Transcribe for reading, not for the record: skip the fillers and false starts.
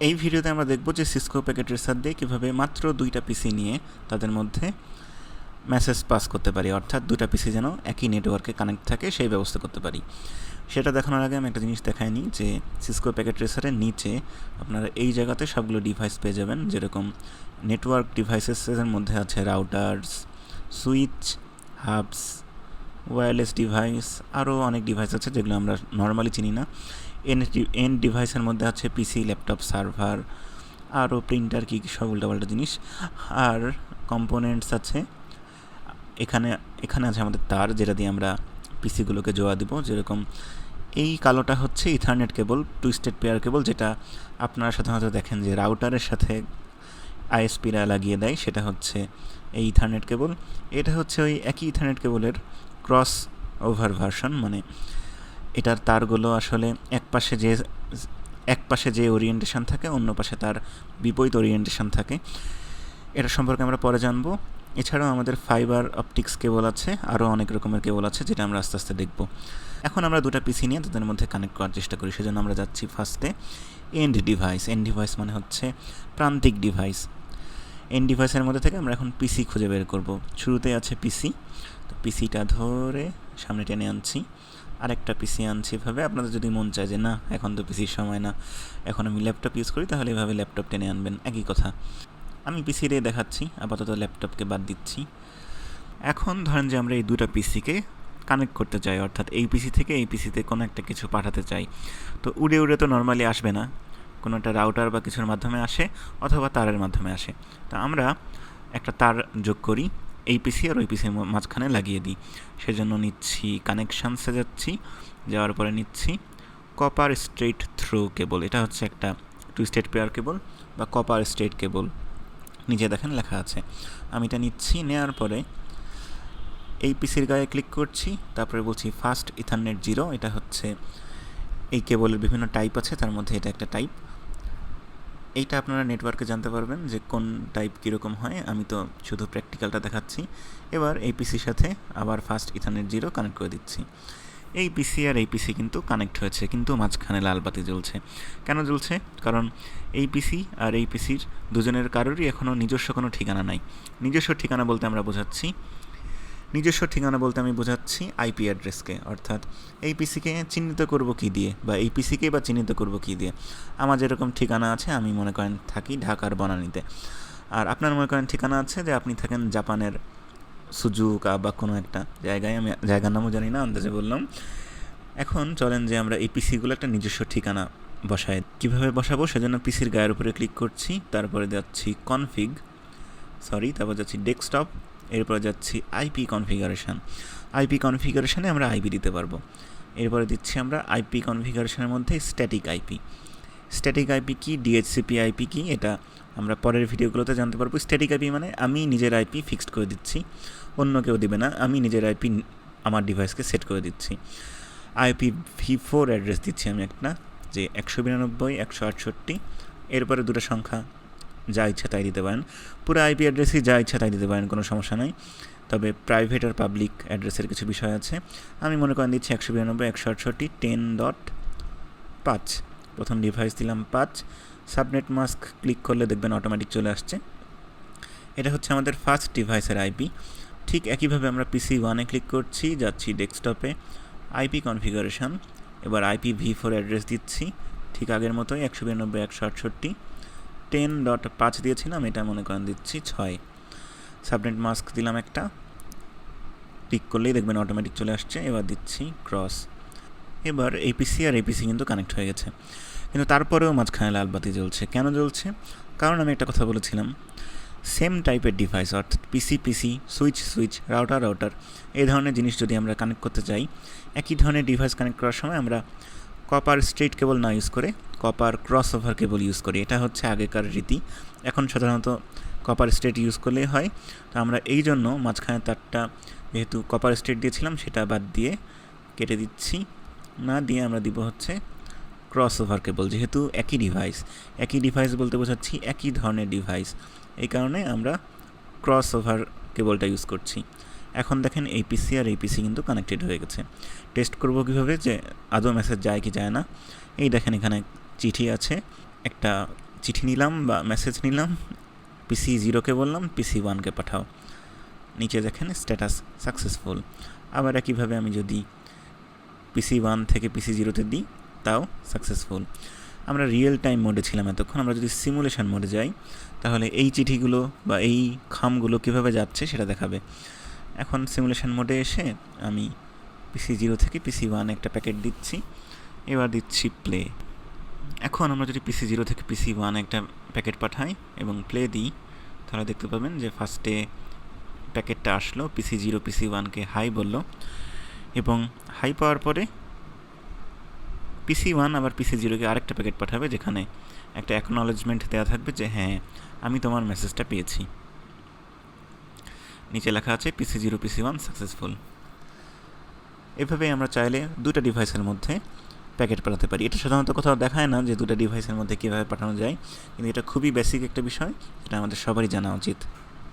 এই ভিডিওতে আমরা দেখব যে সিসকো প্যাকেট ট্রেসার দিয়ে কীভাবে মাত্র 2টা পিসি নিয়ে তাদের মধ্যে মেসেজ পাস করতে পারি, অর্থাৎ 2টা পিসি যেন একই নেটওয়ার্কে কানেক্ট থাকে সেই ব্যবস্থা করতে পারি। সেটা দেখানোর আগে আমি একটা জিনিস দেখাই নিই যে সিসকো প্যাকেট ট্রেসারের নিচে আপনারা এই জায়গাতে সবগুলো ডিভাইস পেয়ে যাবেন, যেরকম নেটওয়ার্ক ডিভাইসেসের মধ্যে আছে routers, switch, hubs, wireless device, আরও অনেক ডিভাইস আছে যেগুলো আমরা নর্মালি চিনি না। এন্ড ডিভাইসের মধ্যে আছে পিসি, ল্যাপটপ, সার্ভার, আরও প্রিন্টার, কী কী সব উল্টাপাল্টা জিনিস। আর কম্পোনেন্টস আছে, এখানে আছে আমাদের তার, যেটা দিয়ে আমরা পিসিগুলোকে জোড়া দিব। যেরকম এই কালোটা হচ্ছে ইথারনেট কেবল, টুইস্টেড পেয়ার কেবল, যেটা আপনারা সাধারণত দেখেন যে রাউটারের সাথে আইএসপিরা লাগিয়ে দেয়, সেটা হচ্ছে এই ইথারনেট কেবল। এটা হচ্ছে ওই একই ইথারনেট কেবলের ক্রস ওভার ভার্সন, মানে এটার তারগুলো আসলে এক পাশে যে ওরিয়েন্টেশন থাকে অন্য পাশে তার বিপরীত ওরিয়েন্টেশন থাকে। এটা সম্পর্কে আমরা পরে জানবো। এছাড়াও আমাদের ফাইবার অপটিক্স কেবল আছে, আরও অনেক রকমের কেবল আছে, যেটা আমরা আস্তে আস্তে দেখব। এখন আমরা 2টা পিসি নিয়ে তাদের মধ্যে কানেক্ট করার চেষ্টা করি। সেজন্য আমরা যাচ্ছি ফার্স্টে এন্ড ডিভাইস। এন্ড ডিভাইস মানে হচ্ছে প্রান্তিক ডিভাইস। এন্ড ডিভাইসের মধ্যে থেকে আমরা এখন পিসি খুঁজে বের করব। শুরুতে আছে পিসি, তো পিসিটা ধরে সামনে টেনে আনছি। আরেকটা পিসি আনছি এভাবে। আপনাদের যদি মন চায় যে না এখন তো পিসির সময় না, এখন আমি ল্যাপটপ ইউজ করি, তাহলে এভাবে ল্যাপটপ টেনে আনবেন, একই কথা। আমি পিসি দিয়ে দেখাচ্ছি, আপাতত ল্যাপটপকে বাদ দিচ্ছি। এখন ধরেন যে আমরা এই 2টা পিসিকে কানেক্ট করতে চাই, অর্থাৎ এই পিসি থেকে এই পিসিতে কোনো একটা কিছু পাঠাতে চাই। তো উড়ে উড়ে তো নর্মালি আসবে না, কোনো একটা রাউটার বা কিছুর মাধ্যমে আসে অথবা তারের মাধ্যমে আসে। তো আমরা একটা তার যোগ করি, এই পিসি আর ওই পিসির মাঝখানে লাগিয়ে দিই। সেজন্য নিচ্ছি কানেকশানসে যাচ্ছি, যাওয়ার পরে নিচ্ছি কপার স্ট্রেট থ্রো কেবল। এটা হচ্ছে একটা টুইস্টেড পেয়ার কেবল বা কপার স্ট্রেট কেবল, নিচে দেখেন লেখা আছে। আমি এটা নিচ্ছি, নেওয়ার পরে এই পিসির গায়ে ক্লিক করছি, তারপরে বলছি ফাস্ট ইথারনেট 0। এটা হচ্ছে এই কেবলের বিভিন্ন টাইপ আছে, তার মধ্যে এটা একটা টাইপ। এইটা আপনারা নেটওয়ার্কে জানতে পারবেন যে কোন টাইপ কীরকম হয়, আমি তো শুধু প্র্যাকটিক্যালটা দেখাচ্ছি। এবার এই পিসির সাথে আবার ফাস্ট ইথারনেট 0 কানেক্ট করে দিচ্ছি। এই পিসি আর এই পিসি কিন্তু কানেক্ট হয়েছে, কিন্তু মাঝখানে লাল বাতি জ্বলছে। কেন জ্বলছে? কারণ এই পিসি আর এই পিসির দুজনের কারোরই এখনও নিজস্ব কোনো ঠিকানা নাই। নিজস্ব ঠিকানা বলতে আমি বোঝাচ্ছি আইপি অ্যাড্রেসকে, অর্থাৎ এই পিসিকে চিহ্নিত করব কী দিয়ে, বা এই পিসিকে বা চিহ্নিত করব কী দিয়ে। আমার যেরকম ঠিকানা আছে, আমি মনে করেন থাকি ঢাকার বনানীতে, আর আপনার মনে করেন ঠিকানা আছে যে আপনি থাকেন জাপানের সুজুকা বা কোনো একটা জায়গায়, আমি জায়গার নামও জানি না, আন্দাজে বললাম। এখন চলেন যে আমরা এই পিসিগুলো একটা নিজস্ব ঠিকানা বসাই। কীভাবে বসাবো? সেজন্য পিসির গায়ের উপরে ক্লিক করছি, তারপরে যাচ্ছি তারপর যাচ্ছি ডেস্কটপ, এরপরে যাচ্ছি আইপি কনফিগারেশনে আমরা আইপি দিতে পারবো। এরপরে দিচ্ছি আমরা আইপি কনফিগারেশনের মধ্যে স্ট্যাটিক আইপি কি, ডিএইচসিপি আইপি কি, এটা আমরা পরের ভিডিওগুলোতে জানতে পারবো। স্ট্যাটিক আইপি মানে আমি নিজের আইপি ফিক্সড করে দিচ্ছি, অন্য কেউ দিবে না, আমি নিজের আইপি আমার ডিভাইসকে সেট করে দিচ্ছি। IPv4 অ্যাড্রেস দিচ্ছি আমি একটা, যে 192.168। এরপরে 2টা সংখ্যা যা ইচ্ছা তাই দিতে পারেন, পুরো আইপি অ্যাড্রেসই যা ইচ্ছা তাই দিতে পারেন, কোনো সমস্যা নাই। তবে প্রাইভেট আর পাবলিক অ্যাড্রেসের কিছু বিষয় আছে। আমি মনে করেন দিচ্ছি 192.168.10.5। প্রথম ডিভাইস দিলাম 5। সাবনেট মাস্ক ক্লিক করলে দেখবেন অটোমেটিক চলে আসছে। এটা হচ্ছে আমাদের ফার্স্ট ডিভাইসের আইপি। ঠিক একইভাবে আমরা PC1-এ ক্লিক করছি, যাচ্ছি ডেস্কটপে, আইপি কনফিগারেশন, এবার IPv4 অ্যাড্রেস দিচ্ছি ঠিক আগের মতোই, 192.168.10.5 দিয়েছিলাম, এটা মনে করেন দিচ্ছি 6। সাবনেট মাস্ক দিলাম একটা, ক্লিক করলেই দেখবেন অটোমেটিক চলে আসছে। এবার দিচ্ছি ক্রস। এবার এই পিসি আর এই পিসি কিন্তু কানেক্ট হয়ে গেছে, কিন্তু তারপরেও মাঝখানে লাল বাতি জ্বলছে। কেন জ্বলছে? কারণ আমি একটা কথা বলেছিলাম, সেম টাইপের ডিভাইস, অর্থাৎ পিসি, সুইচ, রাউটার, এই ধরনের জিনিস যদি আমরা কানেক্ট করতে চাই, একই ধরনের ডিভাইস কানেক্ট করার সময় আমরা কপার স্ট্রেট কেবল না ইউজ করে কপার ক্রস ওভার কেবল ইউজ করি। এটা হচ্ছে আগেকার রীতি, এখন সাধারণত কপার স্ট্রেট ইউজ করলেই হয়। তো আমরা এই জন্য মাঝখানে তারটা যেহেতু কপার স্ট্রেট দিয়েছিলাম, সেটা বাদ দিয়ে কেটে দিচ্ছি, না দিয়ে আমরা দিব হচ্ছে ক্রস ওভার কেবল। যেহেতু একই ডিভাইস বলতে বোঝাচ্ছি একই ধরনের ডিভাইস, এই কারণে আমরা ক্রস ওভার কেবলটা ইউজ করছি। এখন দেখেন এই পিসি আর এই পিসি কিন্তু কানেক্টেড হয়ে গেছে। টেস্ট করবো কীভাবে যে আদৌ মেসেজ যায় কি যায় না। এই দেখেন এখানে চিঠি আছে, একটা চিঠি নিলাম বা মেসেজ নিলাম, পিসি 0-কে বললাম পিসি 1-কে পাঠাও, নিচে দেখেন স্ট্যাটাস সাকসেসফুল। আবার একইভাবে আমি যদি পিসি 1 থেকে পিসি 0-তে দিই, তাও সাকসেসফুল। আমরা রিয়েল টাইম মোডে ছিলাম এতক্ষণ। আমরা যদি সিমুলেশন মোডে যাই, তাহলে এই চিঠিগুলো বা এই খামগুলো কীভাবে যাচ্ছে সেটা দেখাবে। এখন সিমুলেশন মোডে এসে আমি পিসি 0 থেকে পিসি 1 একটা প্যাকেট দিচ্ছি, এবার দিচ্ছি প্লে। এখন আমরা যদি পিসি 0 থেকে পিসি 1 একটা প্যাকেট পাঠাই এবং প্লে দিই, তাহলে দেখতে পাবেন যে ফার্স্টে প্যাকেটটা আসলো, পিসি 0 পিসি 1-কে হাই বলল, এবং হাই পাওয়ার পরে পিসি 1 আবার পিসি 0-কে আরেকটা প্যাকেট পাঠাবে, যেখানে একটা অ্যাকনলেজমেন্ট দেওয়া থাকবে যে হ্যাঁ, আমি তোমার মেসেজটা পেয়েছি। নিচে লেখা আছে পিসি 0 পিসি 1 সাকসেসফুল। এভাবে আমরা চাইলে দুটো ডিভাইসের মধ্যে প্যাকেট পাঠাতে পারি। এটা সাধারণত কোথাও দেখায় না যে দুটো ডিভাইসের মধ্যে কীভাবে পাঠানো যায়, কিন্তু এটা খুবই বেসিক একটা বিষয়, এটা আমাদের সবারই জানা উচিত।